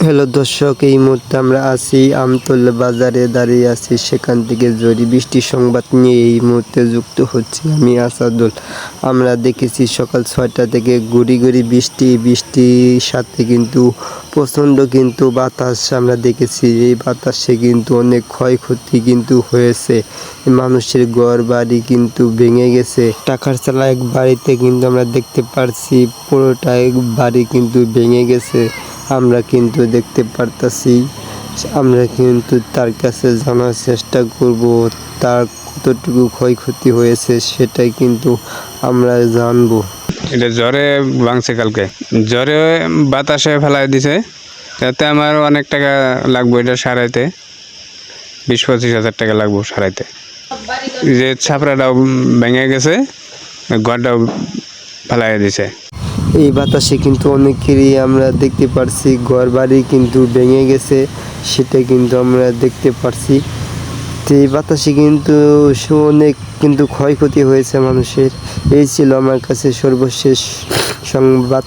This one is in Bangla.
হ্যালো দর্শক, এই মুহূর্তে আমরা আছি আমতলা বাজারে দাঁড়িয়ে আছি। সেখান থেকে ঝড়ি বৃষ্টির সংবাদ নিয়ে এই মুহূর্তে যুক্ত হচ্ছে আমি আসাদুল। আমরা দেখেছি সকাল 6টা থেকে গুড়ি গুড়ি বৃষ্টির সাথে কিন্তু প্রচণ্ড কিন্তু বাতাস আমরা দেখেছি। এই বাতাসে কিন্তু অনেক ক্ষয়ক্ষতি কিন্তু হয়েছে, মানুষের ঘর বাড়ি কিন্তু ভেঙে গেছে। টাকার চালা এক বাড়িতে কিন্তু আমরা দেখতে পারছি পুরোটা এক বাড়ি কিন্তু ভেঙে গেছে। আমরা কিন্তু দেখতে পারতাছি, আমরা কিন্তু তার কাছে জানার চেষ্টা করব তার কতটুকু ক্ষয়ক্ষতি হয়েছে, সেটাই কিন্তু আমরা জানবো। এটা জ্বরে ভাঙছে, কালকে জ্বরে বাতাসে ফেলাই দিছে, তাতে আমার অনেক টাকা লাগবে। এটা সারাইতে 20-25 হাজার টাকা লাগবে সারাইতে। যে ছাপড়াটাও ভেঙে গেছে, ঘরটাও ফেলাই দিছে। এই বাতাসে কিন্তু অনেকেরই আমরা দেখতে পারছি ঘর বাড়ি কিন্তু ভেঙে গেছে, সেটা কিন্তু আমরা দেখতে পারছি। তো এই বাতাসে কিন্তু অনেক কিন্তু ক্ষয়ক্ষতি হয়েছে মানুষের। এই ছিল আমার কাছে সর্বশেষ সংবাদ।